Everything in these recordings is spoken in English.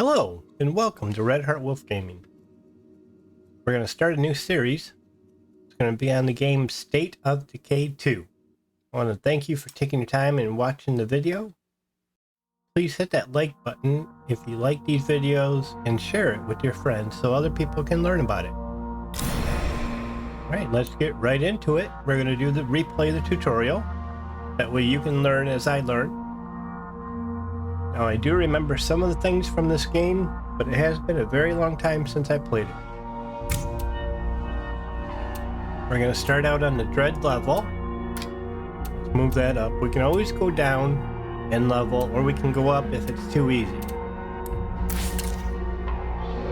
Hello, and welcome to Red Heart Wolf Gaming. We're going to start a new series. It's going to be on the game State of Decay 2. I want to thank you for taking your time and watching the video. Please hit that like button if you like these videos and share it with your friends so other people can learn about it. Alright, let's get right into it. We're going to do the replay the tutorial. That way you can learn as I learn. Now, I do remember some of the things from this game, but it has been a very long time since I played it. We're going to start out on the Dread level. Let's move that up. We can always go down and level, or we can go up if it's too easy.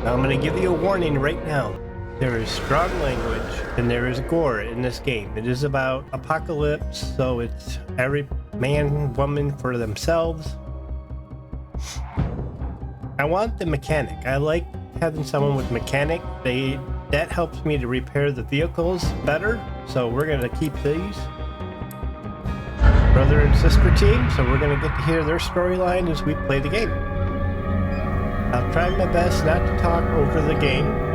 Now, I'm going to give you a warning right now. There is strong language and there is gore in this game. It is about apocalypse, so it's every man, woman for themselves. I want the mechanic. I like having someone with mechanic. That helps me to repair the vehicles better. So we're going to keep these. Brother and sister team. So we're going to get to hear their storyline as we play the game. I'll try my best not to talk over the game.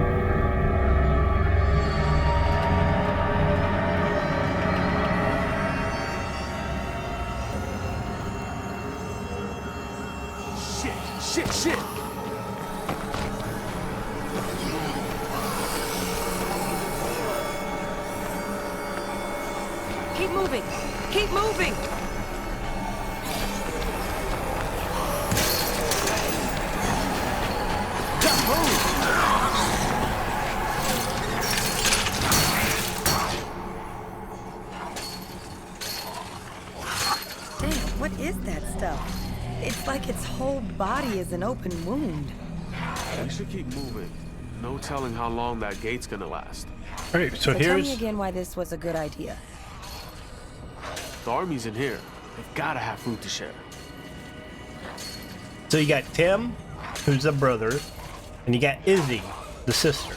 Shit! Keep moving! Keep moving! Just move! Damn, what is that stuff? It's like its whole body is an open wound. We should keep moving. No telling how long that gate's gonna last. Alright, so Tell me here's... again why this was a good idea. The army's in here. They've gotta have food to share. So you got Tim, who's the brother, and you got Izzy, the sister.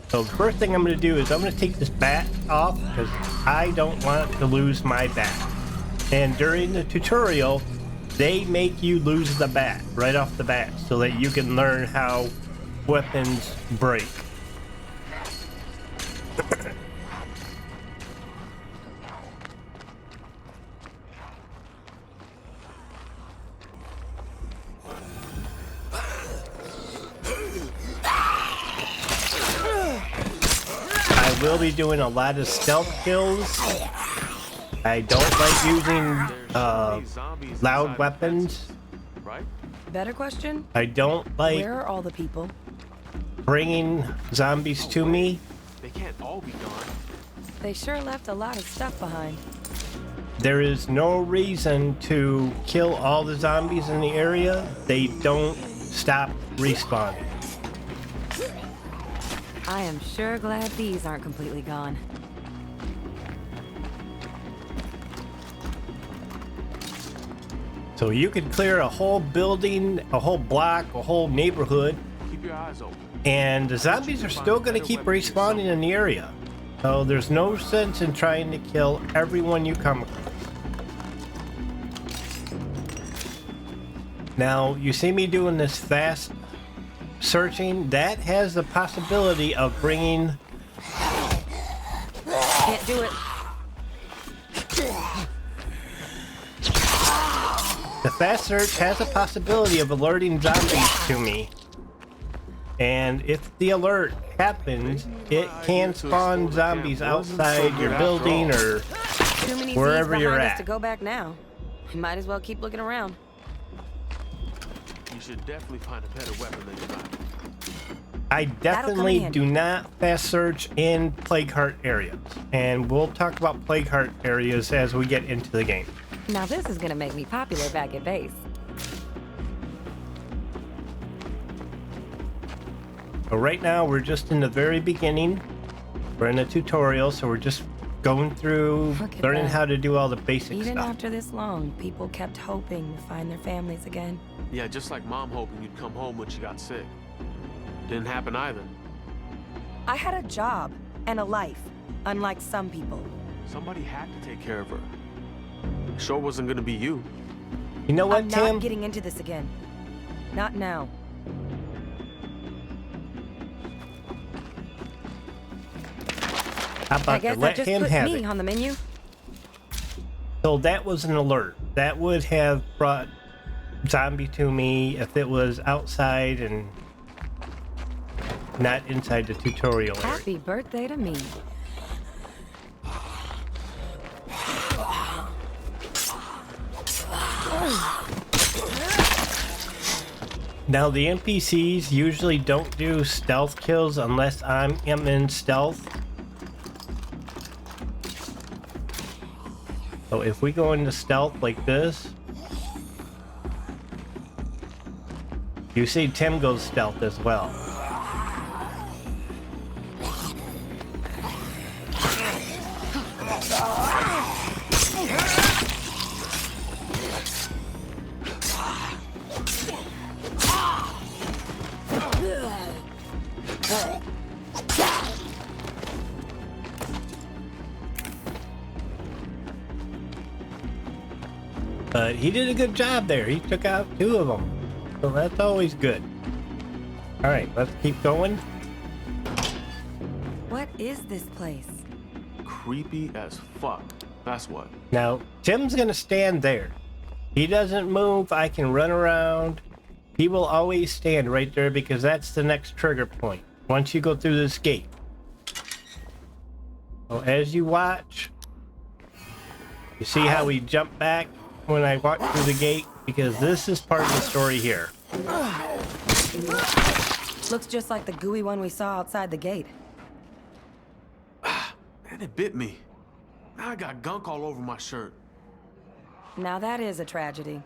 So the first thing I'm going to do is I'm going to take this bat off because I don't want to lose my bat. And during the tutorial, they make you lose the bat right off the bat so that you can learn how weapons break. I will be doing a lot of stealth kills. I don't like using loud weapons. Right? Better question? I don't like Where are all the people? bringing zombies to me. They can't all be gone. They sure left a lot of stuff behind. There is no reason to kill all the zombies in the area. They don't stop respawning. I am sure glad these aren't completely gone. So you could clear a whole building, a whole block, a whole neighborhood, Keep your eyes open. and the zombies are still going to keep respawning in the area. So there's no sense in trying to kill everyone you come across. Now, you see me doing this fast searching. That has the possibility of bringing... Can't do it. The fast search has a possibility of alerting zombies to me. And if the alert happens, it can spawn zombies outside your building or Too many wherever Z's you're behind us at. to go back now. You might as well keep looking around. You should definitely find a better weapon than you got. I definitely do not fast search in Plague Heart areas. And we'll talk about Plague Heart areas as we get into the game. Now this is gonna make me popular back at base. So right now we're just in the very beginning. We're in a tutorial, so we're just going through, Look at learning that. how to do all the basic Even stuff. after this long, people kept hoping to find their families again. Yeah, just like Mom hoping you'd come home when she got sick. Didn't happen either. I had a job and a life, unlike some people. Somebody had to take care of her. Sure wasn't gonna be you. You know what, I'm Tim? not getting into this again. Not now. How I about to guess that let just him puts have me it? on the menu. So that was an alert. That would have brought zombie to me if it was outside and not inside the tutorial area. Happy birthday to me. Now the NPCs usually don't do stealth kills unless I'm in stealth. So if we go into stealth like this, you see Tim goes stealth as well. But he did a good job there. He took out 2 of them. So that's always good. Alright, let's keep going. What is this place? Creepy as fuck. That's what. Now, Tim's gonna stand there. He doesn't move. I can run around. He will always stand right there because that's the next trigger point. Once you go through this gate. So as you watch, you see how we jump back when I walk through the gate? Because this is part of the story here. Looks just like the gooey one we saw outside the gate. Man, it bit me. Now I got gunk all over my shirt. Now that is a tragedy.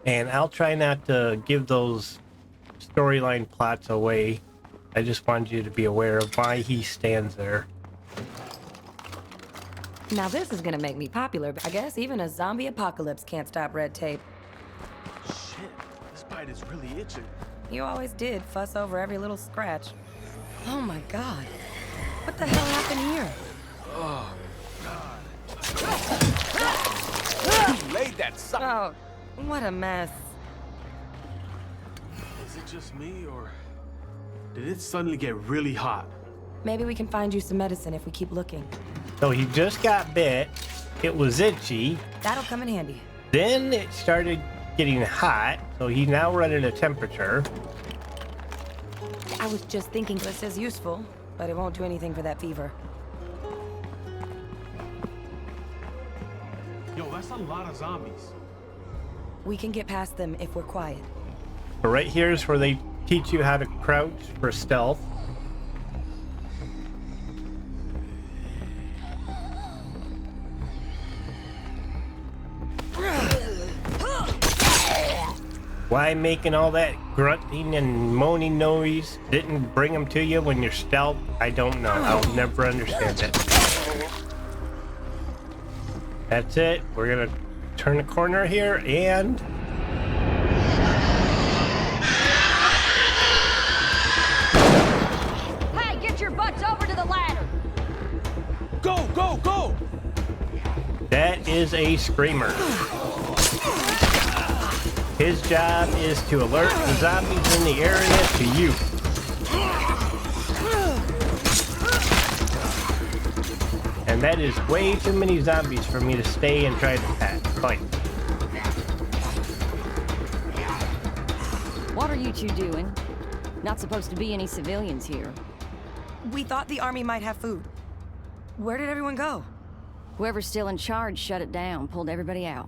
And I'll try not to give those storyline plots away. I just wanted you to be aware of why he stands there. Now this is gonna make me popular, but I guess even a zombie apocalypse can't stop red tape. Shit, this bite is really itching. You always did fuss over every little scratch. Oh my god. What the hell happened here? Oh, God. You laid that sucker. Oh, what a mess. Is it just me, or did it suddenly get really hot? Maybe we can find you some medicine if we keep looking. So he just got bit. It was itchy. That'll come in handy. Then it started getting hot. So he's now running a temperature. I was just thinking this is useful, but it won't do anything for that fever. Yo, that's a lot of zombies. We can get past them if we're quiet. So right here is where they teach you how to crouch for stealth. Why making all that grunting and moaning noise didn't bring them to you when you're stealth? I don't know. I'll never understand it. That's it. We're gonna turn the corner here and... Hey, get your butts over to the ladder! Go, go, go! That is a screamer. His job is to alert the zombies in the area to you. And that is way too many zombies for me to stay and try to fight. What are you two doing? Not supposed to be any civilians here. We thought the army might have food. Where did everyone go? Whoever's still in charge shut it down, pulled everybody out.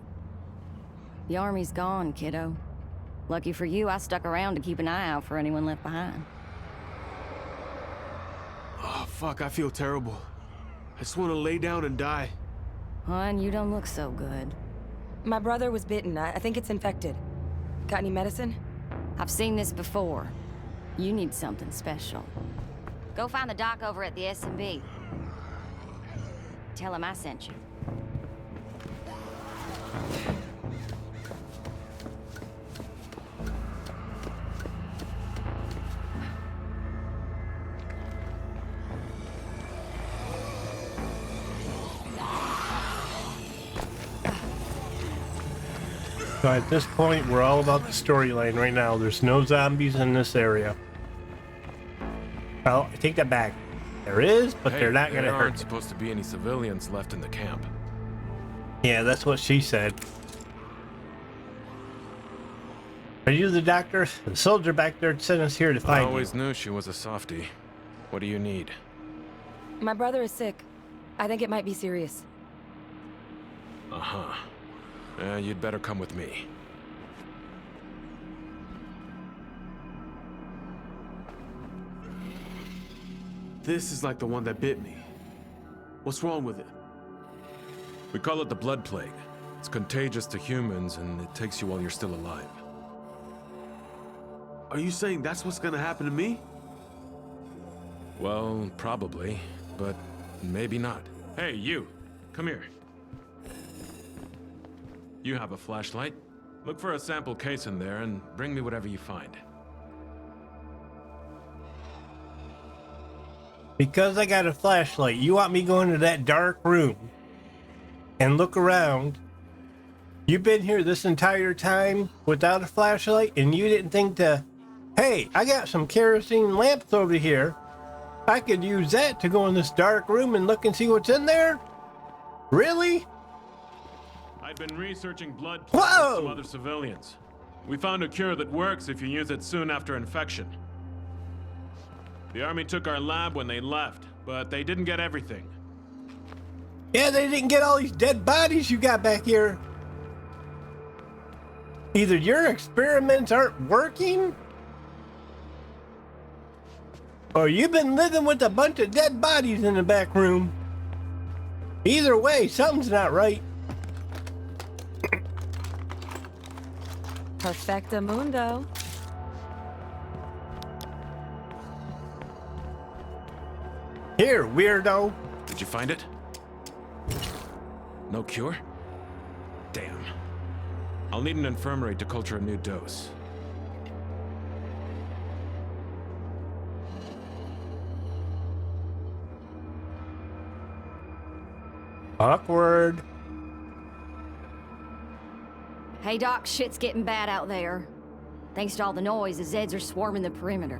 The army's gone, kiddo. Lucky for you, I stuck around to keep an eye out for anyone left behind. Oh, fuck, I feel terrible. I just want to lay down and die. Hon, you don't look so good. My brother was bitten. I think it's infected. Got any medicine? I've seen this before. You need something special. Go find the doc over at the S&B. Tell him I sent you. So at this point, we're all about the storyline right now. There's no zombies in this area. Well, I take that back. There is, but they're not gonna there hurt. aren't supposed to be any civilians left in the camp. Yeah, that's what she said. Are you the doctor? The soldier back there sent us here to I find you. always knew she was a softie. What do you need? My brother is sick. I think it might be serious. Uh-huh. You'd better come with me. This is like the one that bit me. What's wrong with it? We call it the blood plague. It's contagious to humans, and it takes you while you're still alive. Are you saying that's what's gonna happen to me? Well, probably, but maybe not. Hey, you! Come here. You have a flashlight. Look for a sample case in there and bring me whatever you find. Because I got a flashlight, you want me going to that dark room and look around? You've been here this entire time without a flashlight, and you didn't think to, hey, I got some kerosene lamps over here. I could use that to go in this dark room and look and see what's in there? Really? I've been researching blood Whoa! with some other civilians. We found a cure that works if you use it soon after infection. The army took our lab when they left, but they didn't get everything. Yeah, they didn't get all these dead bodies you got back here. Either your experiments aren't working, or you've been living with a bunch of dead bodies in the back room. Either way, something's not right. Perfectamundo. Here, weirdo. Did you find it? No cure? Damn. I'll need an infirmary to culture a new dose. Awkward. Hey, Doc, shit's getting bad out there. Thanks to all the noise, the Zeds are swarming the perimeter.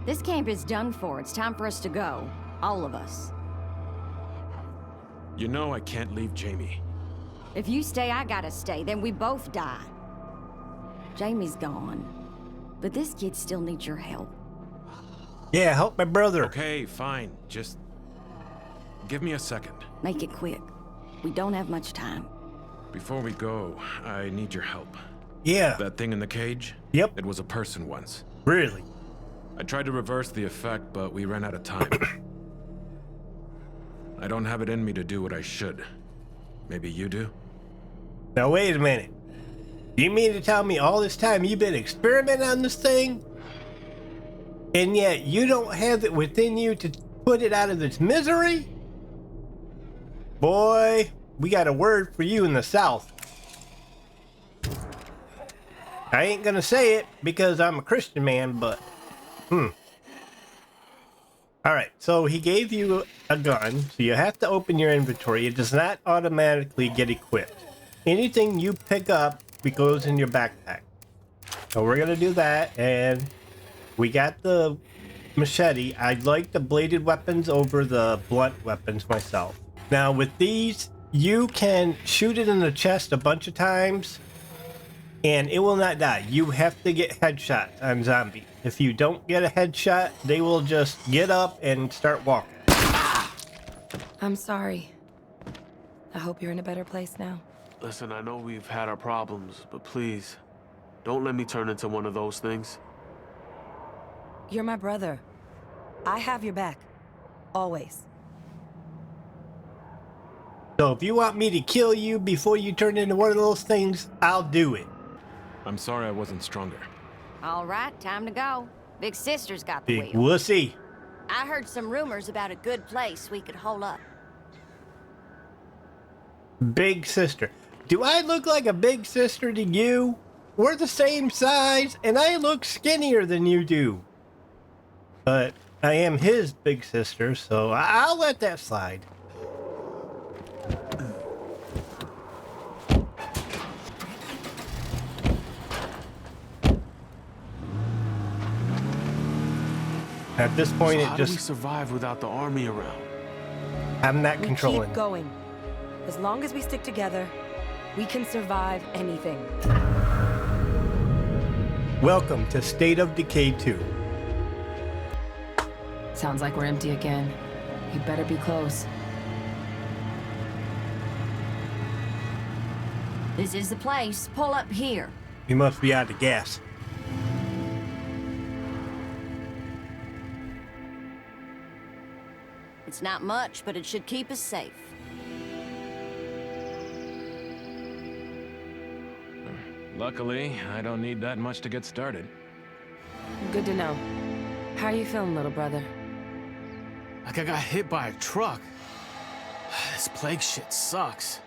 This camp is done for. It's time for us to go. All of us. You know I can't leave Jamie. If you stay, I gotta stay. Then we both die. Jamie's gone. But this kid still needs your help. Yeah, help my brother. Okay, fine. Just give me a second. Make it quick. We don't have much time. Before we go, I need your help. Yeah. That thing in the cage? Yep. It was a person once. Really? I tried to reverse the effect, but we ran out of time. I don't have it in me to do what I should. Maybe you do? Now wait a minute. You mean to tell me all this time you've been experimenting on this thing? And yet you don't have it within you to put it out of its misery? Boy, we got a word for you in the South. I ain't gonna say it because I'm a Christian man, but Alright, so he gave you a gun, so you have to open your inventory. It does not automatically get equipped. Anything you pick up goes in your backpack. So we're gonna do that, and we got the machete. I like the bladed weapons over the blunt weapons myself. Now with these, you can shoot it in the chest a bunch of times, and it will not die. You have to get headshots on zombies. If you don't get a headshot, they will just get up and start walking. I'm sorry. I hope you're in a better place now. Listen, I know we've had our problems, but please, don't let me turn into one of those things. You're my brother. I have your back. Always. So if you want me to kill you before you turn into one of those things, I'll do it. I'm sorry I wasn't stronger. All right, time to go. Big Sister's got the Big wheel. wussy. I heard some rumors about a good place we could hole up. Big sister. Do I look like a big sister to you? We're the same size, and I look skinnier than you do. But I am his big sister, so I'll let that slide. At this point, So it how do we just survive without the army around? I'm not We controlling. keep going. As long as we stick together, we can survive anything. Welcome to State of Decay 2. Sounds like we're empty again. You better be close. This is the place. Pull up here. We must be out of gas. It's not much, but it should keep us safe. Luckily, I don't need that much to get started. Good to know. How are you feeling, little brother? Like I got hit by a truck. This plague shit sucks.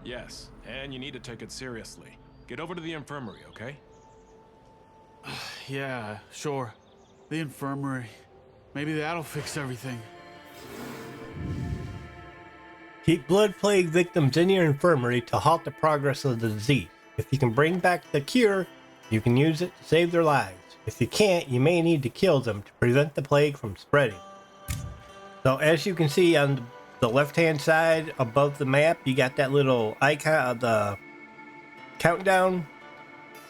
Yes, and you need to take it seriously. Get over to the infirmary, okay? Yeah, sure. The infirmary. Maybe that'll fix everything. Keep blood plague victims in your infirmary to halt the progress of the disease. If you can bring back the cure, you can use it to save their lives. If you can't, you may need to kill them to prevent the plague from spreading. So as you can see on the left-hand side above the map, you got that little icon of the countdown.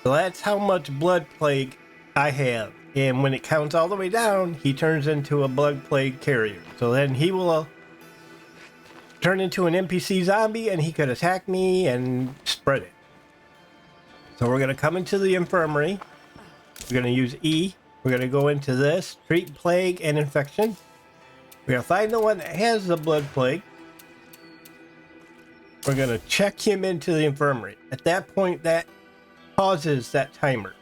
So that's how much blood plague I have. And when it counts all the way down, he turns into a blood plague carrier. So then he will turn into an NPC zombie and he could attack me and spread it. So we're going to come into the infirmary. We're going to use E. We're going to go into this, treat plague and infection. We're going to find the one that has the blood plague. We're going to check him into the infirmary. At that point, that pauses that timer.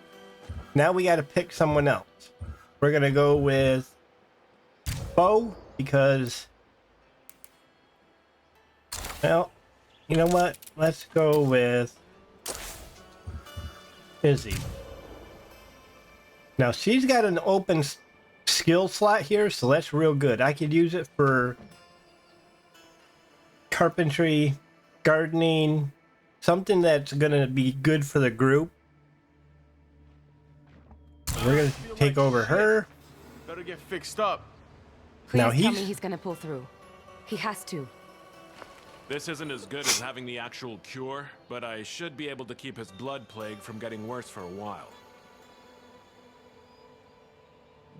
Now we got to pick someone else. We're going to go with Bo because, well, you know what? Let's go with Izzy. Now she's got an open skill slot here, so that's real good. I could use it for carpentry, gardening, something that's gonna be good for the group. We're gonna take over her. Better get fixed up. Please Now tell me he's- he's gonna pull through. He has to. This isn't as good as having the actual cure, but I should be able to keep his blood plague from getting worse for a while.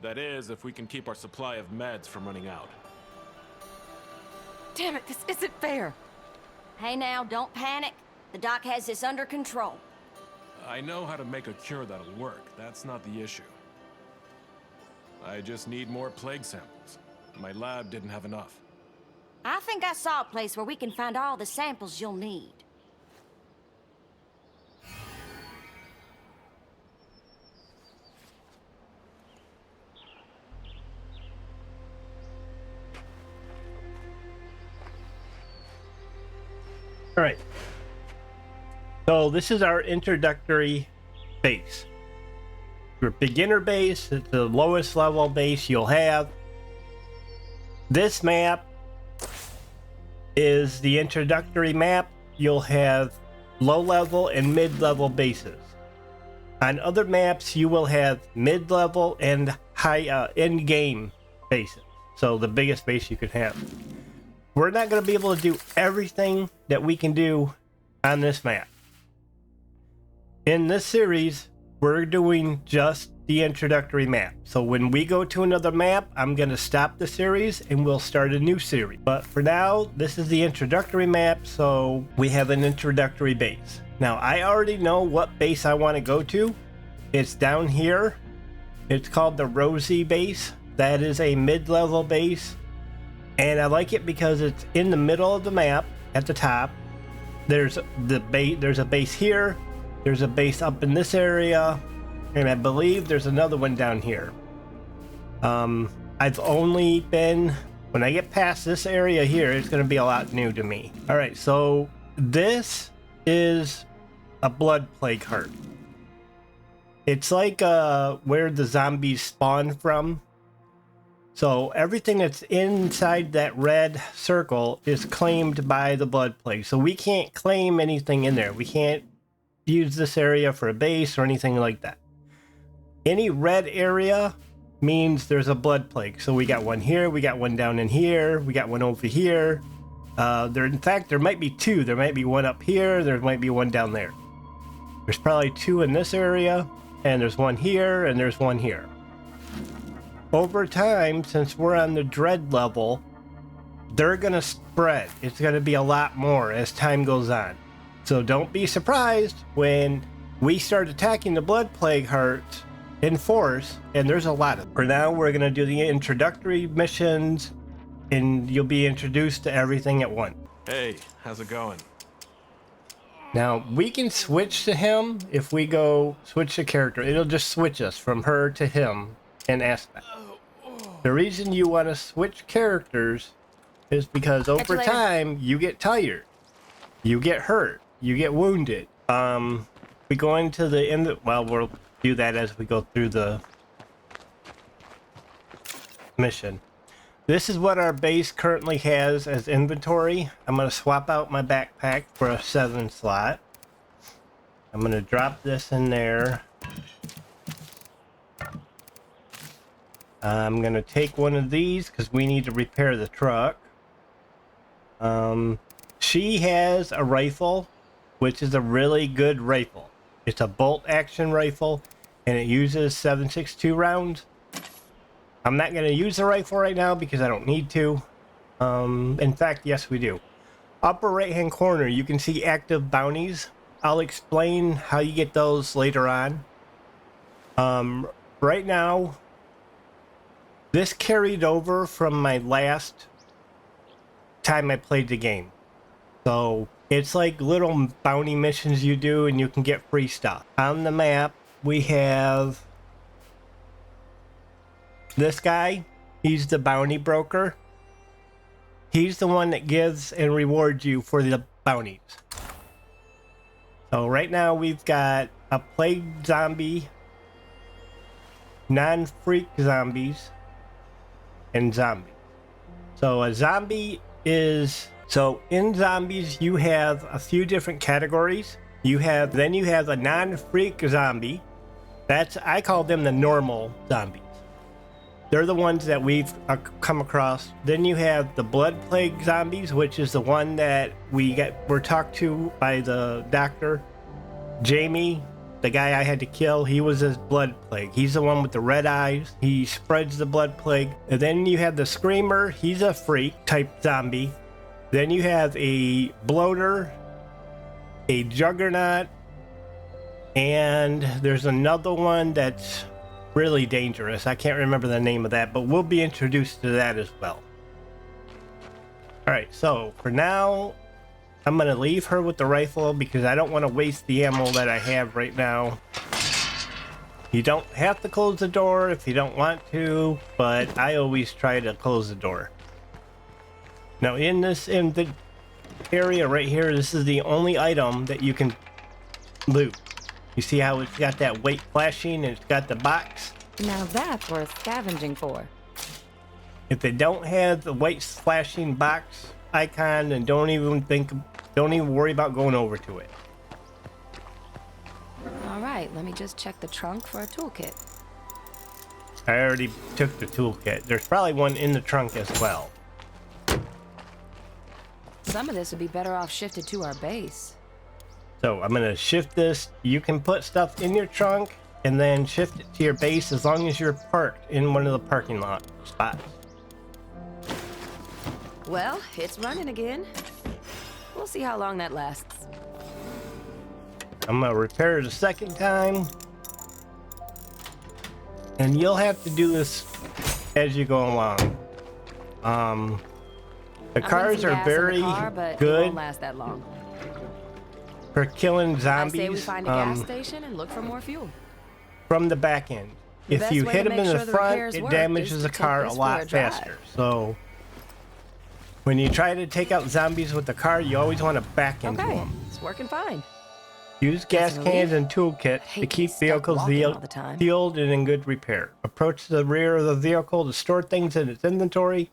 That is, if we can keep our supply of meds from running out. Damn it, this isn't fair. Hey now, don't panic. The doc has this under control. I know how to make a cure that'll work. That's not the issue. I just need more plague samples. My lab didn't have enough. I think I saw a place where we can find all the samples you'll need. All right. So this is our introductory base. Your beginner base is the lowest level base you'll have. This map is the introductory map. You'll have low level and mid level bases. On other maps, you will have mid level and high end game bases. So the biggest base you could have. We're not going to be able to do everything that we can do on this map. In this series, we're doing just the introductory map. So when we go to another map, I'm going to stop the series and we'll start a new series. But for now, this is the introductory map, so we have an introductory base. Now, I already know what base I want to go to. It's down here. It's called the Rosie base. That is a mid-level base. And I like it because it's in the middle of the map at the top. There's there's a base here. There's a base up in this area. And I believe there's another one down here. I've only been, when I get past this area here, it's going to be a lot new to me. All right, so this is a blood plague heart. It's like where the zombies spawn from. So everything that's inside that red circle is claimed by the blood plague. So we can't claim anything in there. We can't use this area for a base or anything like that. Any red area means there's a blood plague. So we got one here, we got one down in here, we got one over here. In fact, there might be two. There might be one up here, there might be one down there. There's probably two in this area, and there's one here, and there's one here. Over time, since we're on the dread level, they're gonna spread. It's gonna be a lot more as time goes on. So don't be surprised when we start attacking the blood plague hearts in force, and there's a lot of them. For now, we're gonna do the introductory missions, and you'll be introduced to everything at once. Hey, how's it going? Now, we can switch to him if we go switch the character. It'll just switch us from her to him in aspect. The reason you want to switch characters is because over time, you get tired. You get hurt. You get wounded. We go into the end. Well, we'll do that as we go through the mission. This is what our base currently has as inventory. I'm going to swap out my backpack for a 7 slot. I'm going to drop this in there. I'm going to take one of these because we need to repair the truck. She has a rifle, which is a really good rifle. It's a bolt action rifle, and it uses 7.62 rounds. I'm not going to use the rifle right now because I don't need to. In fact, yes, we do. Upper right-hand corner, you can see active bounties. I'll explain how you get those later on. Right now, this carried over from my last time I played the game. So it's like little bounty missions you do, and you can get free stuff. On the map, we have this guy. He's the bounty broker. He's the one that gives and rewards you for the bounties. So right now we've got a plague zombie, non-freak zombies, and zombies. So a zombie is... So in zombies, you have a few different categories. Then you have a non-freak zombie. I call them the normal zombies. They're the ones that we've come across. Then you have the blood plague zombies, which is the one that we're talked to by the doctor. Jamie, the guy I had to kill, he was his blood plague. He's the one with the red eyes. He spreads the blood plague. And then you have the screamer. He's a freak type zombie. Then you have a bloater, a juggernaut, and there's another one that's really dangerous. I can't remember the name of that, but we'll be introduced to that as well. Alright, so for now, I'm going to leave her with the rifle because I don't want to waste the ammo that I have right now. You don't have to close the door if you don't want to, but I always try to close the door. Now in the area right here, this is the only item that you can loot. You see how it's got that white flashing and it's got the box? Now that's worth scavenging for. If they don't have the white flashing box icon, then don't even worry about going over to it. All right, let me just check the trunk for a toolkit. I already took the toolkit. There's probably one in the trunk as well. Some of this would be better off shifted to our base. So I'm gonna shift this. You can put stuff in your trunk and then shift it to your base as long as you're parked in one of the parking lot spots. Well, it's running again. We'll see how long that lasts. I'm gonna repair it a second time. And you'll have to do this as you go along. The cars are very but good. It won't last that long. For killing zombies. I say we find a gas station and look for more fuel. From the back end. The If best you way hit to them in make the sure the front, repairs it work damages is the to car take a this lot for a drive. faster. So when you try to take out zombies with the car, you always want to back into Okay, them. it's working fine. Use gas Doesn't cans relief. and toolkit hate to keep being stuck vehicles walking all the time. sealed and in good repair. Approach the rear of the vehicle to store things in its inventory.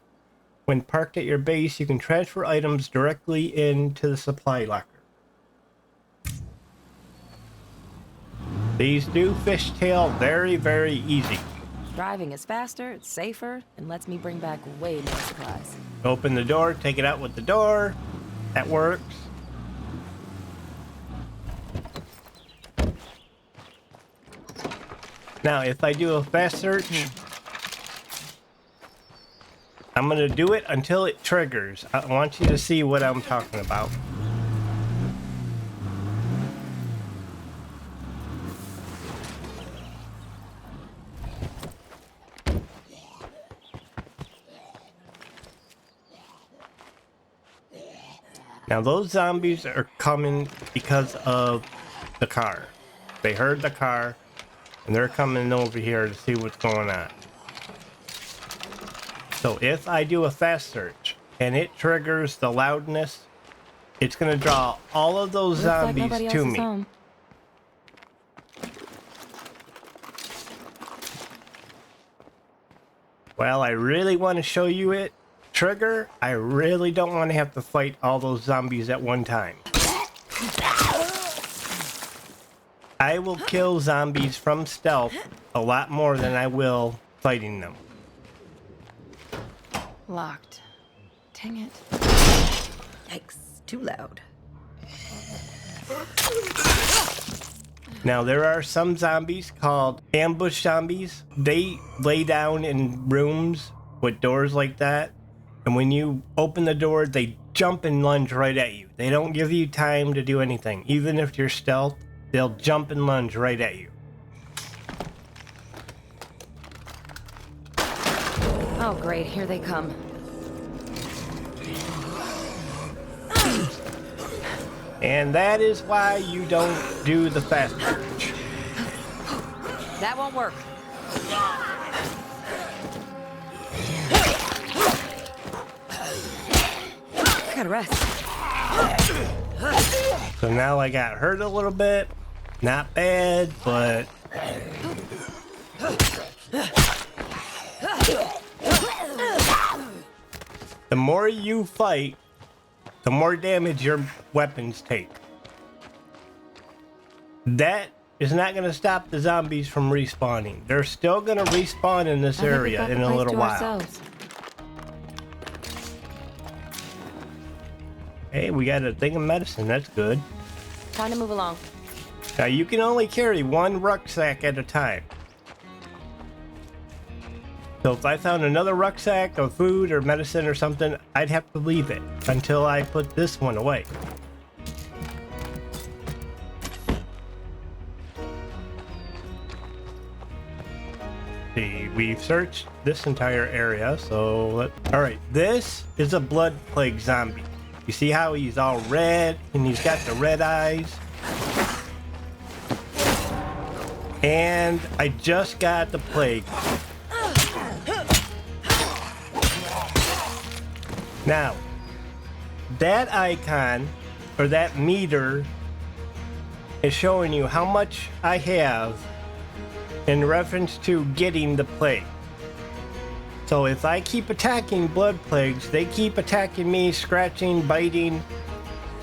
When parked at your base, you can transfer items directly into the supply locker. These do fishtail very, very easy. Driving is faster, it's safer, and lets me bring back way more supplies. Open the door, take it out with the door. That works. Now, if I do a fast search, I'm gonna do it until it triggers. I want you to see what I'm talking about. Now those zombies are coming because of the car. They heard the car and they're coming over here to see what's going on. So if I do a fast search and it triggers the loudness, it's gonna draw all of those zombies to me. Home. Well, I really want to show you it. Trigger, I really don't want to have to fight all those zombies at one time. I will kill zombies from stealth a lot more than I will fighting them. Locked. Dang it. Yikes, too loud. Now, there are some zombies called ambush zombies. They lay down in rooms with doors like that. And when you open the door, they jump and lunge right at you. They don't give you time to do anything. Even if you're stealth, they'll jump and lunge right at you. Oh, great. Here they come. And that is why you don't do the fast search. That won't work. I gotta rest. So now I got hurt a little bit. Not bad, but... the more you fight, the more damage your weapons take. That is not going to stop the zombies from respawning. They're still going to respawn in this area in a little while. Hey, we got a thing of medicine. That's good. Time to move along. Now, you can only carry one rucksack at a time. So if I found another rucksack of food or medicine or something, I'd have to leave it until I put this one away. See, we've searched this entire area, so alright, this is a blood plague zombie. You see how he's all red and he's got the red eyes? And I just got the plague. Now, that icon, or that meter, is showing you how much I have in reference to getting the plague. So if I keep attacking blood plagues, they keep attacking me, scratching, biting,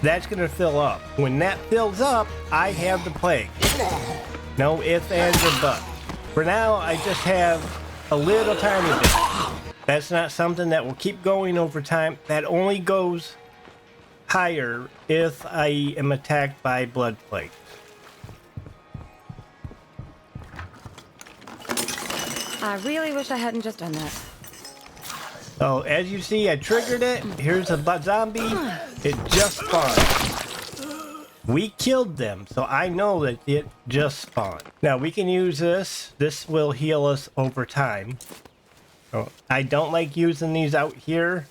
that's going to fill up. When that fills up, I have the plague. No ifs, ands, or buts. For now, I just have a little tiny bit. That's not something that will keep going over time. That only goes higher if I am attacked by blood plagues. I really wish I hadn't just done that. So as you see, I triggered it. Here's a zombie. It just spawned. We killed them, so I know that it just spawned. Now we can use this. This will heal us over time. So I don't like using these out here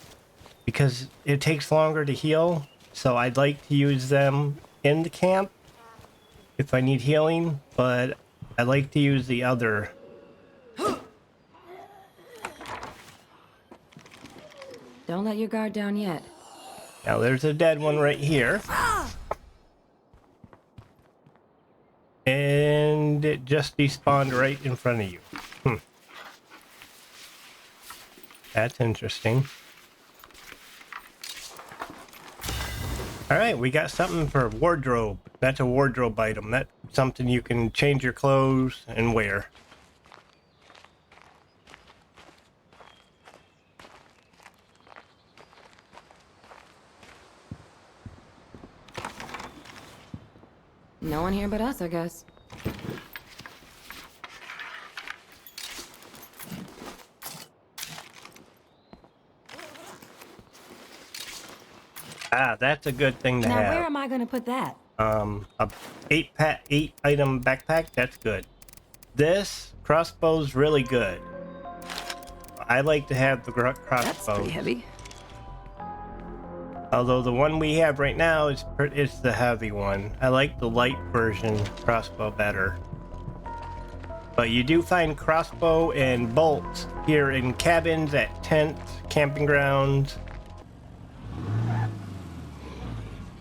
because it takes longer to heal. So I'd like to use them in the camp if I need healing, but I like to use the other. Don't let your guard down yet. Now there's a dead one right here. And it just despawned right in front of you. That's interesting. Alright, we got something for wardrobe. That's a wardrobe item. That something you can change your clothes and wear. No one here but us, I guess. Ah, that's a good thing to Now, have. where am I gonna put that? A 8-item backpack, that's good. This crossbow's really good. I like to have the That's pretty crossbow. heavy. Although the one we have right now is the heavy one. I like the light version crossbow better. But you do find crossbow and bolts here in cabins, at tents, camping grounds.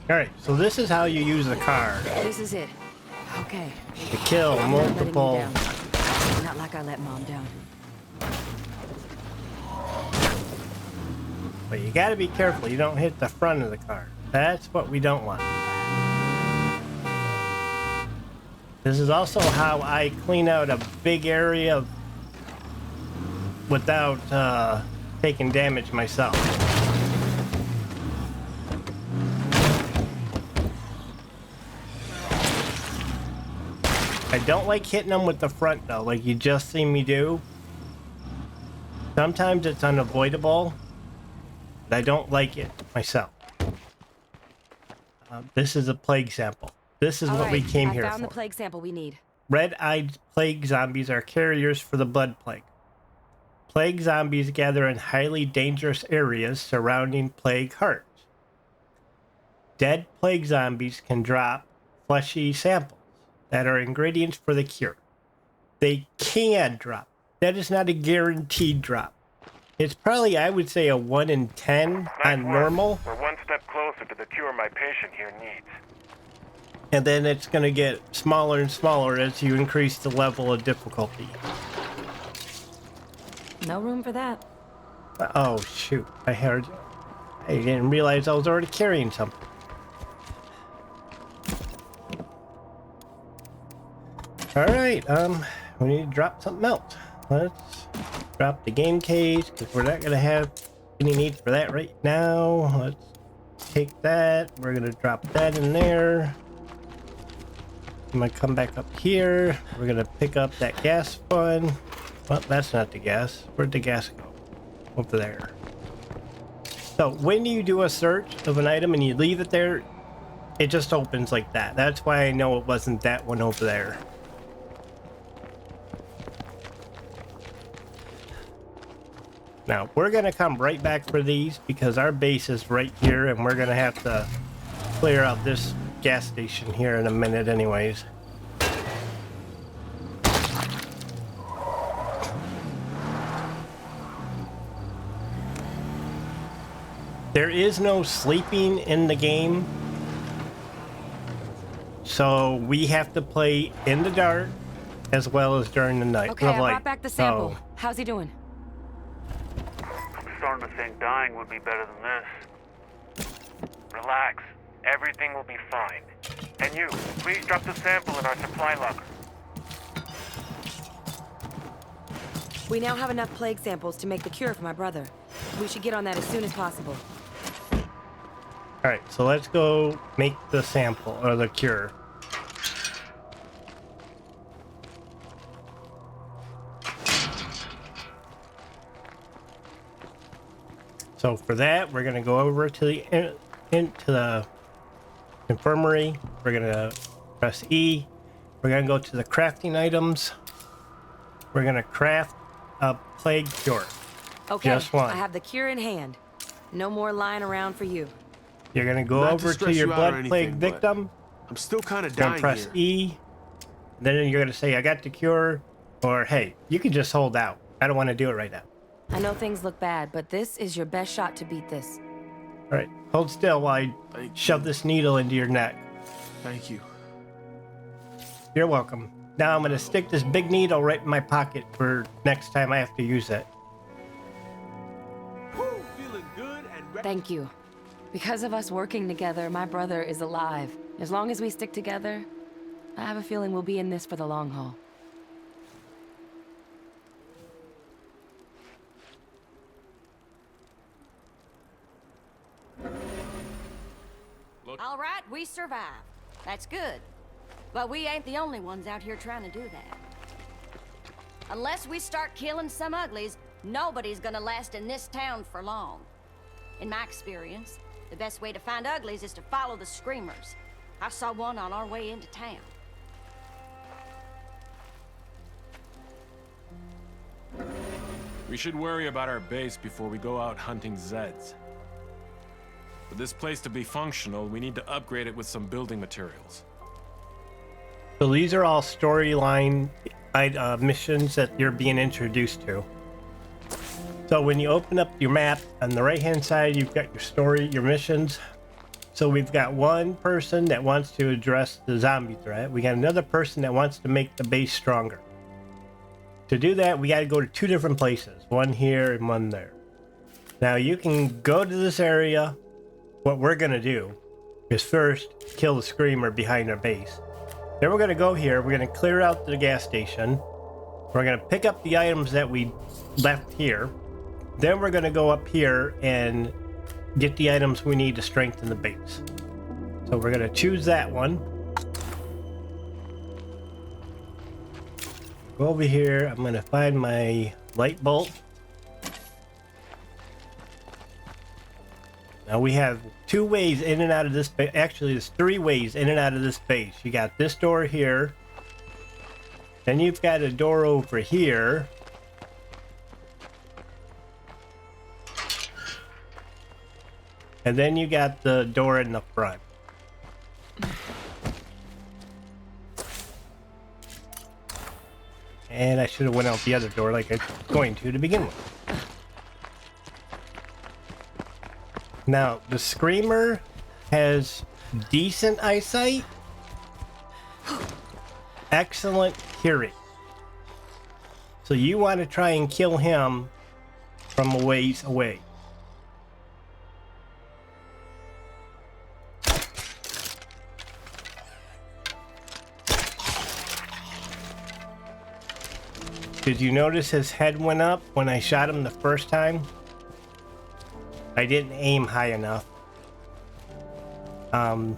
Alright, so this is how you use the car This is it. Okay. to kill I'm not letting you multiple. down. Not like I let Mom down. But you gotta be careful you don't hit the front of the car. That's what we don't want. This is also how I clean out a big area without taking damage myself. I don't like hitting them with the front though, like you just seen me do. Sometimes it's unavoidable, but I don't like it myself. This is a plague sample. This is what we came here I found for. the plague sample we need. Red-eyed plague zombies are carriers for the blood plague. Plague zombies gather in highly dangerous areas surrounding plague hearts. Dead plague zombies can drop fleshy samples that are ingredients for the cure. They can drop. That is not a guaranteed drop. It's probably, I would say, a 1 in 10 on normal. We're one step closer to the cure my patient here needs. And then it's going to get smaller and smaller as you increase the level of difficulty. No room for that. Oh, shoot. I didn't realize I was already carrying something. Alright, we need to drop something else. Let's drop the game case, because we're not going to have any need for that right now. Let's take that. We're going to drop that in there. I'm going to come back up here. We're going to pick up that gas one. Well, that's not the gas. Where'd the gas go? Over there. So when you do a search of an item and you leave it there, it just opens like that. That's why I know it wasn't that one over there. Now, we're going to come right back for these because our base is right here and we're going to have to clear out this gas station here in a minute anyways. There is no sleeping in the game, so we have to play in the dark as well as during the night. Okay, I brought back the sample. How's he doing? I'm starting to think dying would be better than this. Relax. Everything will be fine. And you, please drop the sample in our supply locker. We now have enough plague samples to make the cure for my brother. We should get on that as soon as possible. Alright, so let's go make the sample, or the cure. So for that, we're going to go over to the into the infirmary. We're going to press E. We're going to go to the crafting items. We're going to craft a plague cure. Okay, Just one. I have the cure in hand. No more lying around for you. You're going to go Not to over to stress your you out blood or plague anything, but victim. I'm still kind of You're going dying to press here. E. Then you're going to say, I got the cure. Or, hey, you can just hold out. I don't want to do it right now. I know things look bad, but this is your best shot to beat this. All right, hold still while I Thank shove this needle into your neck. Thank you. You're welcome. Now I'm going to stick this big needle right in my pocket for next time I have to use it. Thank you. Because of us working together, my brother is alive. As long as we stick together, I have a feeling we'll be in this for the long haul. All right, we survived. That's good. But we ain't the only ones out here trying to do that. Unless we start killing some uglies, nobody's gonna last in this town for long. In my experience, the best way to find uglies is to follow the screamers. I saw one on our way into town. We should worry about our base before we go out hunting Zeds. For this place to be functional, we need to upgrade it with some building materials. So these are all storyline missions that you're being introduced to. So when you open up your map, on the right hand side you've got your story, your missions. So we've got one person that wants to address the zombie threat. We got another person that wants to make the base stronger. To do that, we got to go to two different places, one here and one there. Now you can go to this area. What we're gonna do is first kill the screamer behind our base. Then we're gonna go here, we're gonna clear out the gas station. We're gonna pick up the items that we left here. Then we're gonna go up here and get the items we need to strengthen the base. So we're gonna choose that one. Go over here, I'm gonna find my light bolt. Now we have two ways in and out of this base. Actually, there's three ways in and out of this base. You got this door here. Then you've got a door over here. And then you got the door in the front. And I should have went out the other door like I was going to begin with. Now, the screamer has decent eyesight, excellent hearing. So you want to try and kill him from a ways away. Did you notice his head went up when I shot him the first time? I didn't aim high enough. Yeah,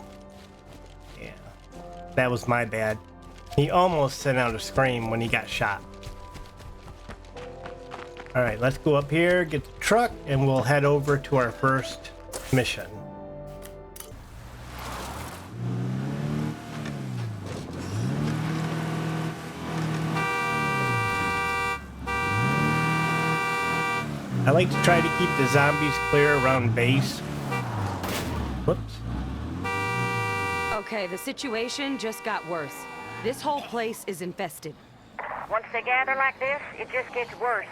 that was my bad. He almost sent out a scream when he got shot. All right, let's go up here, get the truck, and we'll head over to our first mission. I like to try to keep the zombies clear around base. Whoops. Okay, the situation just got worse. This whole place is infested. Once they gather like this, it just gets worse.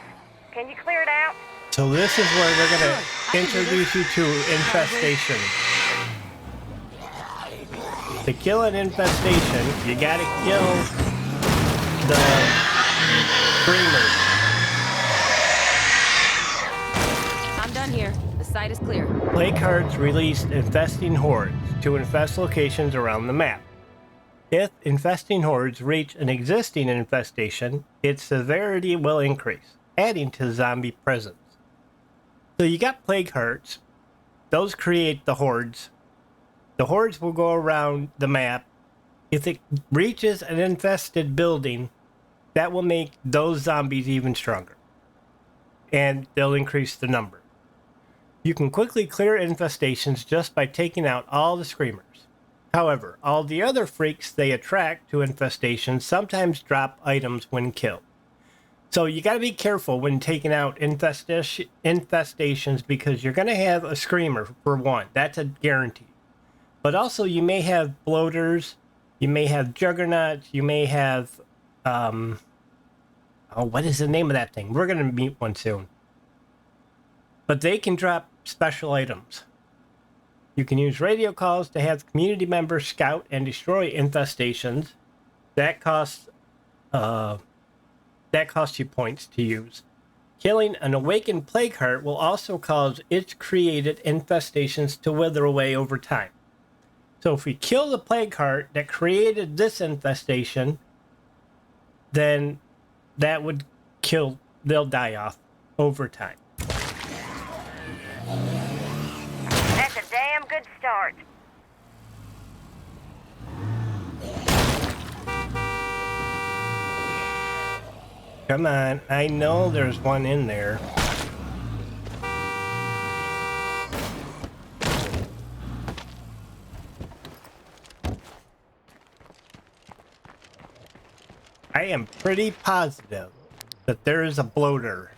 Can you clear it out? So this is where we're gonna introduce you to infestation. To kill an infestation, you gotta kill the screamers. I'm done here. The site is clear. Play cards release infesting hordes to infest locations around the map. If infesting hordes reach an existing infestation, its severity will increase, adding to zombie presence. So you got plague hearts. Those create the hordes. The hordes will go around the map. If it reaches an infested building, that will make those zombies even stronger. And they'll increase the number. You can quickly clear infestations just by taking out all the screamers. However, all the other freaks they attract to infestations sometimes drop items when killed. So you got to be careful when taking out infestations because you're going to have a screamer for one. That's a guarantee. But also you may have bloaters, you may have juggernauts, you may have what is the name of that thing? We're going to meet one soon. But they can drop special items. You can use radio calls to have community members scout and destroy infestations. That costs you points to use. Killing an awakened plague heart will also cause its created infestations to wither away over time. So if we kill the plague heart that created this infestation, then that would kill, they'll die off over time. That's a damn good start. Come on, I know there's one in there. I am pretty positive that there is a bloater.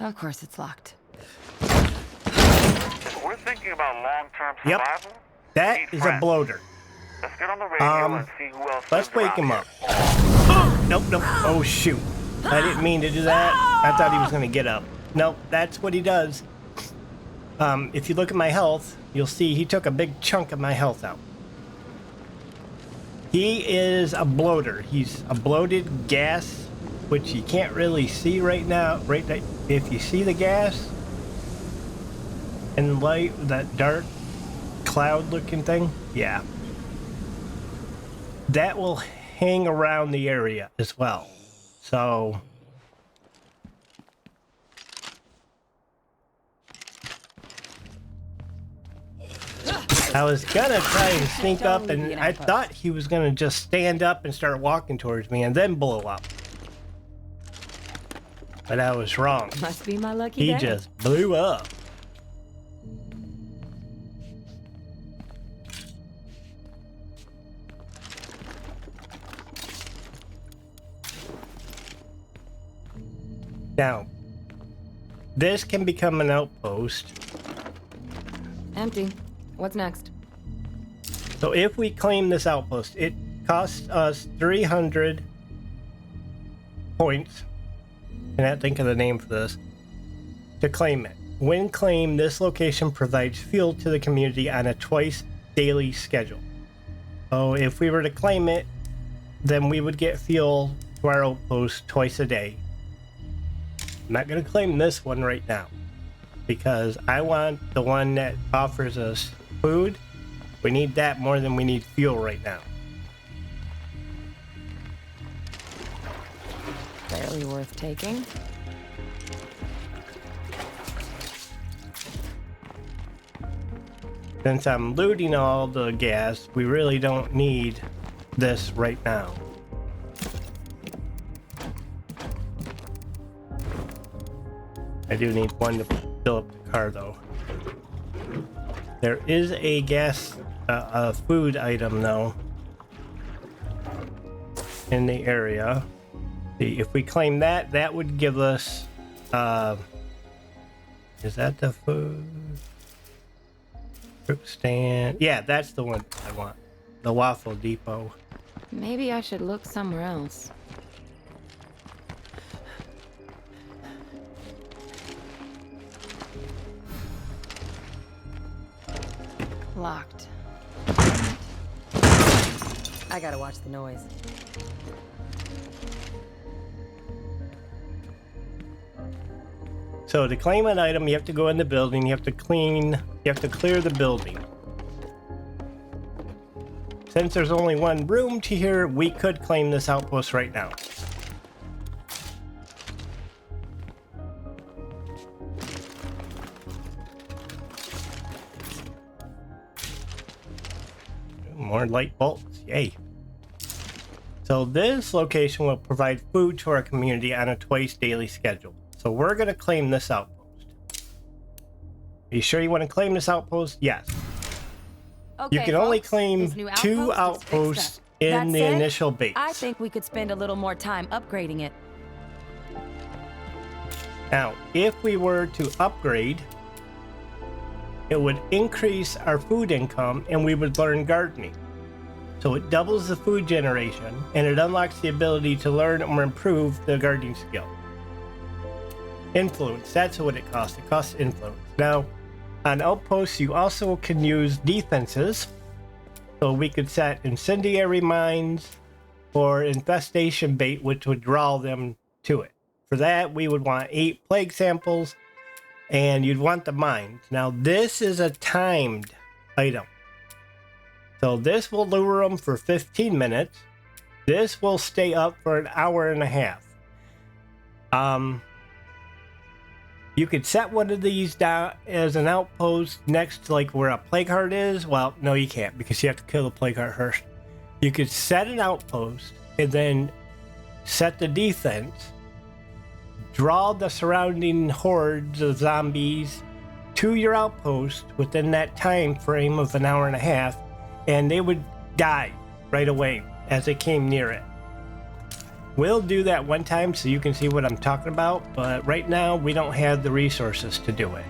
Of course it's locked. If we're thinking about long-term Yep. survival, That need is a friends. bloater. Let's get on the radio and see who else Let's lives wake around him here. up. Nope, nope. Oh, shoot. I didn't mean to do that. I thought he was going to get up. Nope, that's what he does. If you look at my health, you'll see he took a big chunk of my health out. He is a bloater. He's a bloated gas, which you can't really see right now. If you see the gas and light, that dark cloud-looking thing, yeah. That will hang around the area as well. So I was gonna try and sneak up, and I thought he was gonna just stand up and start walking towards me and then blow up. But I was wrong. Must be my lucky He day. just blew up. Now, this can become an outpost. Empty. What's next? So if we claim this outpost, it costs us 300 points. Cannot think of the name for this. To claim it. When claimed, this location provides fuel to the community on a twice daily schedule. So if we were to claim it, then we would get fuel to our outpost twice a day. I'm not going to claim this one right now because I want the one that offers us food. We need that more than we need fuel right now. Barely worth taking. Since I'm looting all the gas, we really don't need this right now. I do need one to fill up the car though. There is a gas, a food item though, in the area. See, if we claim that, that would give us, is that the food? Fruit stand. Yeah, that's the one I want. The Waffle Depot. Maybe I should look somewhere else. Locked. I gotta watch the noise. So to claim an item, you have to go in the building. You have to clear the building. Since there's only one room to here, we could claim this outpost right now. More light bolts, yay. So this location will provide food to our community on a twice daily schedule. So we're gonna claim this outpost. Are you sure you want to claim this outpost? Yes. Okay, You can only folks, claim this new 2 outpost is outposts fixed up. in That the said, initial base. I think we could spend a little more time upgrading it. Now, if we were to upgrade, it would increase our food income and we would learn gardening. So it doubles the food generation and it unlocks the ability to learn or improve the gardening skill. Influence, that's what it costs. It costs influence. Now, on outposts, you also can use defenses. So we could set incendiary mines or infestation bait, which would draw them to it. For that, we would want 8 plague samples and you'd want the mines. Now, this is a timed item. So this will lure them for 15 minutes. This will stay up for an hour and a half. You could set one of these down as an outpost next to like where a plague heart is. Well, no, you can't because you have to kill the plague heart first. You could set an outpost and then set the defense, draw the surrounding hordes of zombies to your outpost within that time frame of an hour and a half, and they would die right away as they came near it. We'll do that one time so you can see what I'm talking about, but right now we don't have the resources to do it.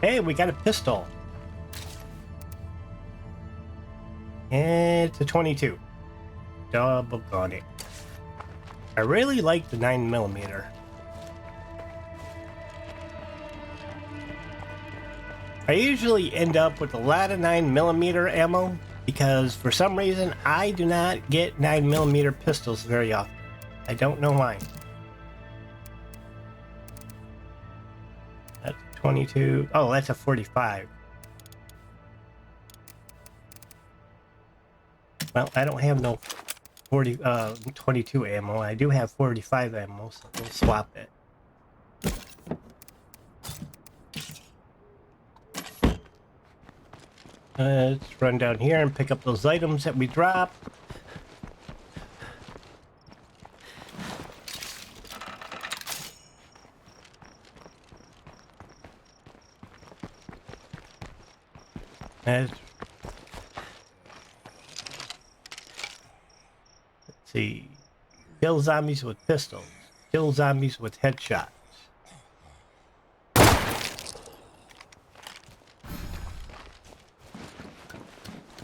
Hey, we got a pistol. And it's a 22. Double got it. I really like the 9mm. I usually end up with a lot of 9mm ammo because for some reason I do not get 9mm pistols very often. I don't know why. That's 22. Oh, that's a 45. Well, I don't have no 22 ammo. I do have 45 ammo, so we'll swap it. Let's run down here and pick up those items that we dropped. Let's see. Kill zombies with pistols. Kill zombies with headshots.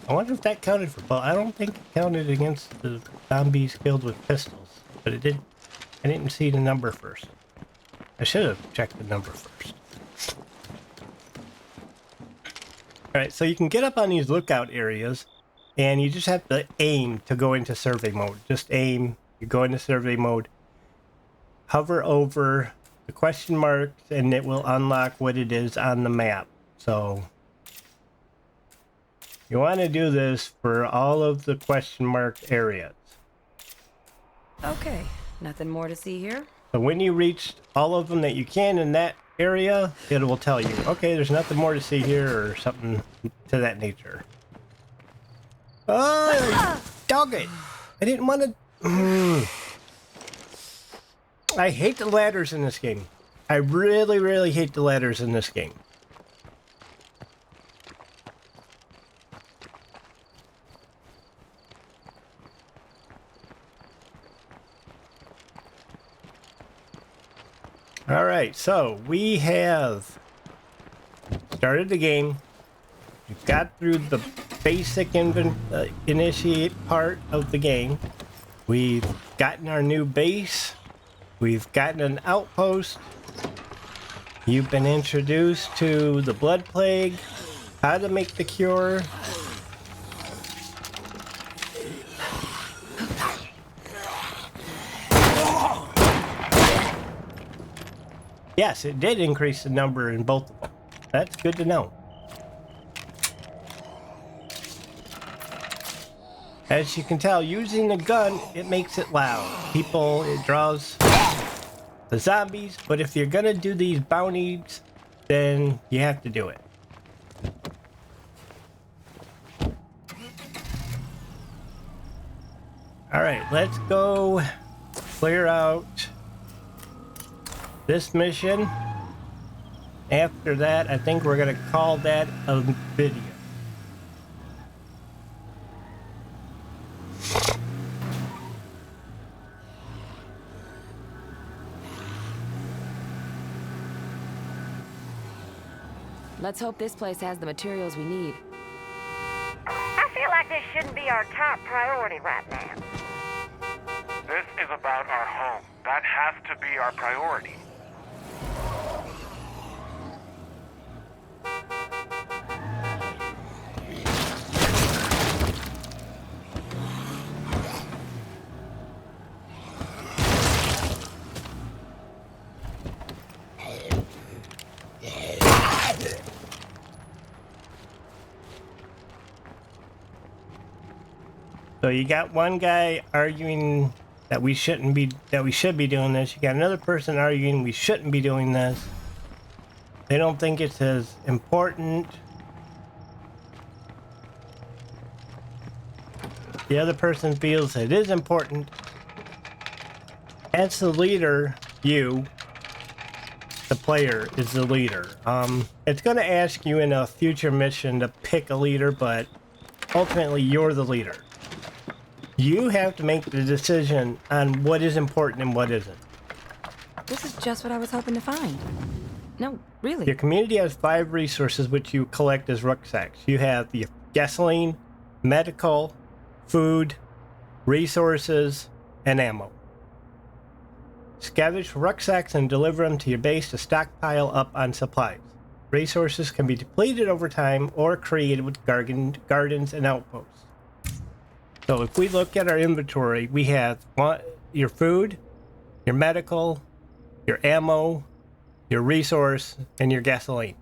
I wonder if that counted for I don't think it counted against the zombies killed with pistols, but it did. I didn't see the number first. I should have checked the number first. Alright, so you can get up on these lookout areas, and you just have to aim to go into survey mode. Just aim, you go into survey mode, hover over the question marks, and it will unlock what it is on the map. So you want to do this for all of the question mark areas. Okay, nothing more to see here. So when you reach all of them that you can in that area, it will tell you, okay, there's nothing more to see here, or something to that nature. Oh, dog it! I didn't want to. I hate the ladders in this game. I really, really hate the ladders in this game. Alright, so we have started the game. We've got through the basic initiate part of the game. We've gotten our new base. We've gotten an outpost. You've been introduced to the blood plague, how to make the cure. Yes, it did increase the number in both of them. That's good to know. As you can tell, using the gun, it makes it loud. It draws the zombies, but if you're gonna do these bounties, then you have to do it. Alright, let's go clear out this mission. After that, I think we're gonna call that a video. Let's hope this place has the materials we need. I feel like this shouldn't be our top priority right now. This is about our home. That has to be our priority. So you got one guy arguing that we should be doing this. You got another person arguing we shouldn't be doing this. They don't think it's as important. The other person feels it is important. As the leader, you, the player, is the leader. It's going to ask you in a future mission to pick a leader, but ultimately you're the leader. You have to make the decision on what is important and what isn't. This is just what I was hoping to find. No, really. Your community has 5 resources which you collect as rucksacks. You have the gasoline, medical, food, resources, and ammo. Scavenge rucksacks and deliver them to your base to stockpile up on supplies. Resources can be depleted over time or created with gardens and outposts. So if we look at our inventory, we have your food, your medical, your ammo, your resource, and your gasoline.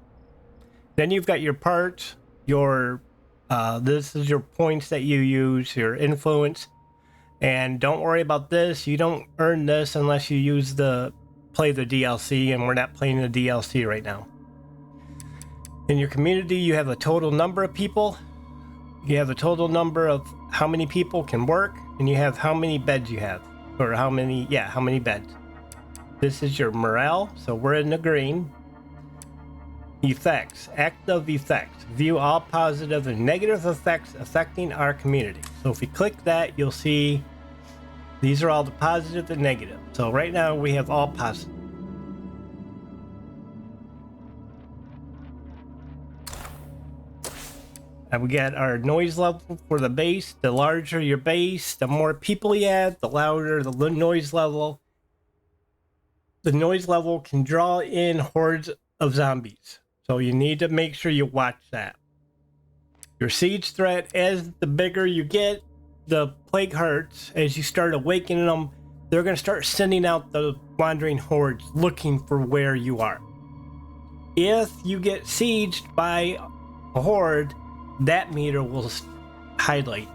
Then you've got your parts, your this is your points that you use, your influence. And don't worry about this. You don't earn this unless you play the DLC, and we're not playing the DLC right now. In your community, you have a total number of people. You have a total number of how many people can work, and you have how many beds you have, or how many beds. This is your morale, so we're in the green. Effects, active effects. View all positive and negative effects affecting our community. So if you click that, you'll see these are all the positive and negative. So right now we have all positive. And we got our noise level for the base. The larger your base, the more people you have, the louder the noise level. The noise level can draw in hordes of zombies. So you need to make sure you watch that. Your siege threat, as the bigger you get, the plague hearts, as you start awakening them, they're going to start sending out the wandering hordes looking for where you are. If you get sieged by a horde, that meter will highlight.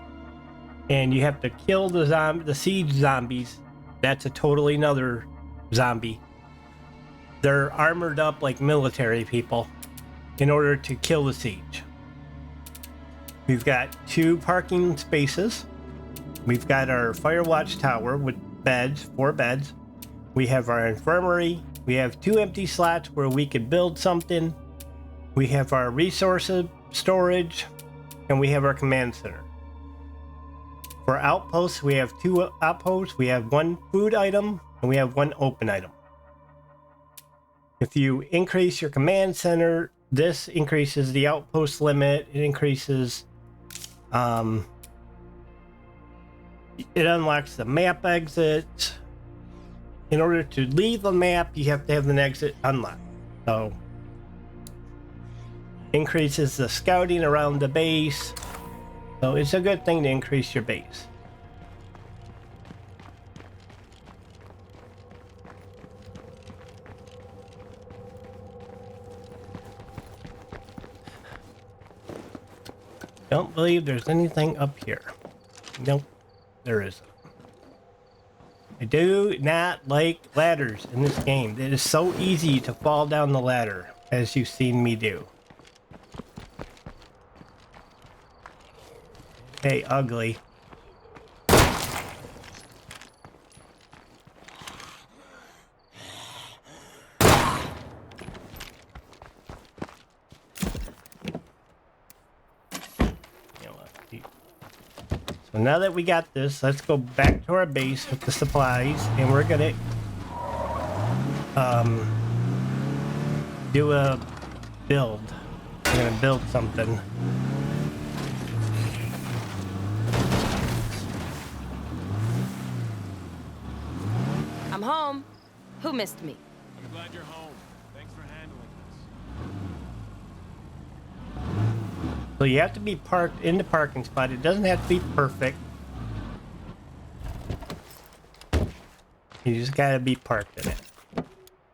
And you have to kill the siege zombies. That's a totally another zombie. They're armored up like military people in order to kill the siege. We've got 2 parking spaces. We've got our fire watch tower with beds, 4 beds. We have our infirmary. We have 2 empty slots where we could build something. We have our resources storage, and we have our command center. For outposts, we have 2 outposts. We have 1 food item, and we have 1 open item. If you increase your command center, this increases the outpost limit. It increases, it unlocks the map exit. In order to leave the map, you have to have an exit unlocked. So, increases the scouting around the base. So it's a good thing to increase your base. Don't believe there's anything up here. Nope, there isn't. I do not like ladders in this game. It is so easy to fall down the ladder, as you've seen me do. Hey, ugly. So now that we got this, let's go back to our base with the supplies, and we're gonna do a build. We're gonna build something. I'm home. Who missed me? I'm glad you're home. Thanks for handling this. So you have to be parked in the parking spot. It doesn't have to be perfect. You just gotta be parked in it.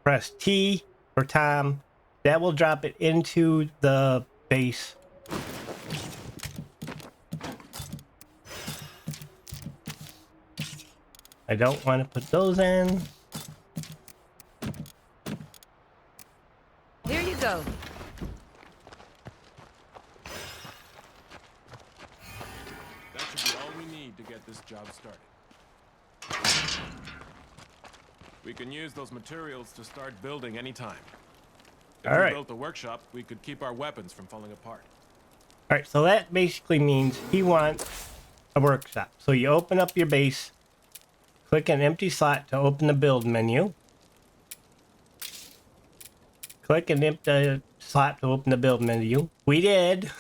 Press T for Tom. That will drop it into the base. I don't want to put those in. Here you go. That should be all we need to get this job started. We can use those materials to start building anytime. If All we right. built a workshop, we could keep our weapons from falling apart. All right, so that basically means he wants a workshop. So you open up your base, click an empty slot to open the build menu. Click an empty slot to open the build menu. We did.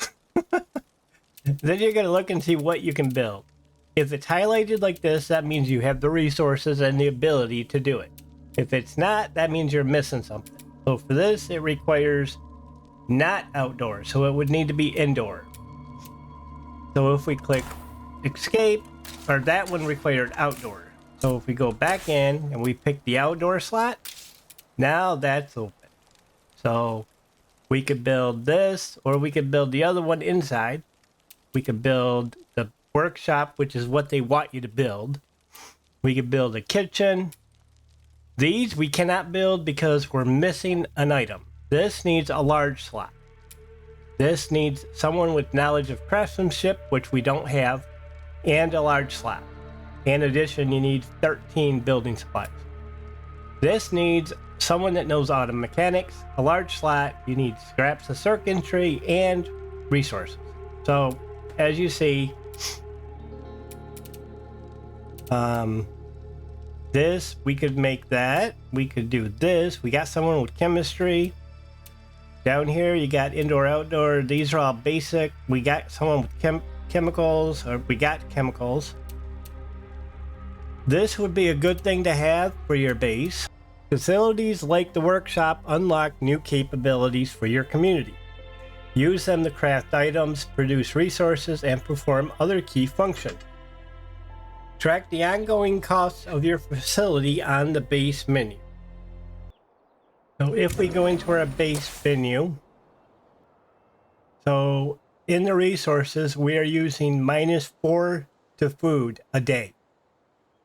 Then you're gonna look and see what you can build. If it's highlighted like this, that means you have the resources and the ability to do it. If it's not, that means you're missing something. So for this, it requires not outdoor, so it would need to be indoor. So if we click escape, or that one required outdoor. So if we go back in and we pick the outdoor slot, now that's open. So we could build this, or we could build the other one inside. We could build the workshop, which is what they want you to build. We could build a kitchen. These we cannot build because we're missing an item. This needs a large slot. This needs someone with knowledge of craftsmanship, which we don't have, and a large slot. In addition, you need 13 building supplies. This needs someone that knows auto mechanics, a large slot. You need scraps of circuitry and resources. So, as you see, this, we could make that. We could do this. We got someone with chemistry. Down here, you got indoor, outdoor. These are all basic. We got someone with chemicals, or we got chemicals. This would be a good thing to have for your base. Facilities like the workshop unlock new capabilities for your community. Use them to craft items, produce resources, and perform other key functions. Track the ongoing costs of your facility on the base menu. So if we go into our base menu, so in the resources, we are using -4 to food a day.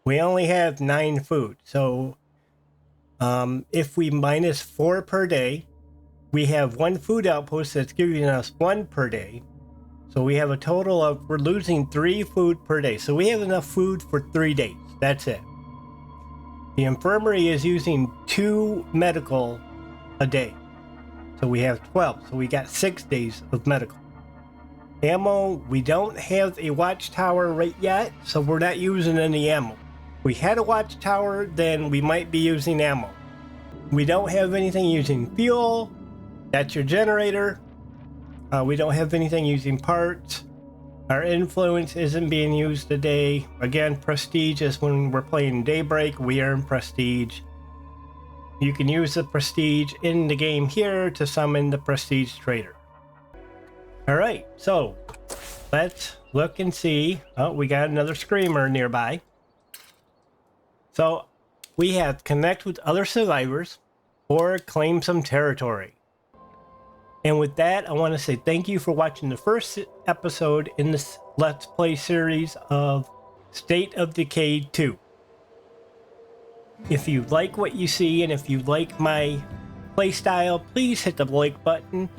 We only have 9 food. So if we -4 per day, we have 1 food outpost that's giving us 1 per day. So we have a total of, we're losing 3 food per day. So we have enough food for 3 days. That's it. The infirmary is using 2 medical a day. So we have 12. So we got 6 days of medical. Ammo, we don't have a watchtower right yet, so we're not using any ammo. If we had a watchtower, then we might be using ammo. We don't have anything using fuel. That's your generator. We don't have anything using parts. Our influence isn't being used today. Again, prestige is when we're playing Daybreak, we earn prestige. You can use the prestige in the game here to summon the prestige trader. Alright, so let's look and see. Oh, we got another screamer nearby. So we have connect with other survivors or claim some territory. And with that, I want to say thank you for watching the first episode in this Let's Play series of State of Decay 2. If you like what you see and if you like my playstyle, please hit the like button.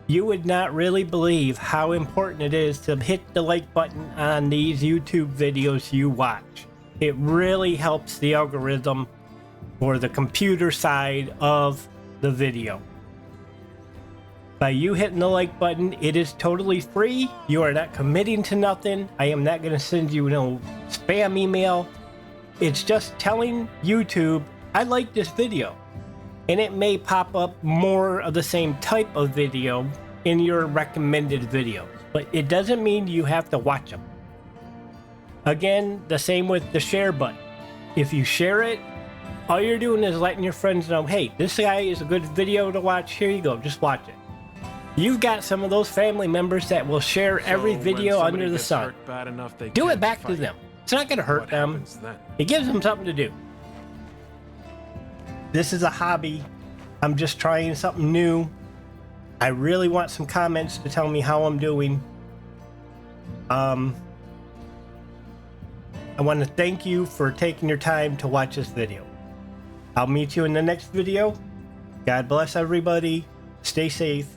You would not really believe how important it is to hit the like button on these YouTube videos you watch. It really helps the algorithm or the computer side of the video. By you hitting the like button, it is totally free. You are not committing to nothing. I am not going to send you no spam email. It's just telling YouTube, I like this video. And it may pop up more of the same type of video in your recommended videos. But it doesn't mean you have to watch them. Again, the same with the share button. If you share it, all you're doing is letting your friends know, hey, this guy is a good video to watch. Here you go, just watch it. You've got some of those family members that will share every video under the sun. Do it back to them. It's not going to hurt them. It gives them something to do. This is a hobby. I'm just trying something new. I really want some comments to tell me how I'm doing. I want to thank you for taking your time to watch this video. I'll meet you in the next video. God bless everybody. Stay safe.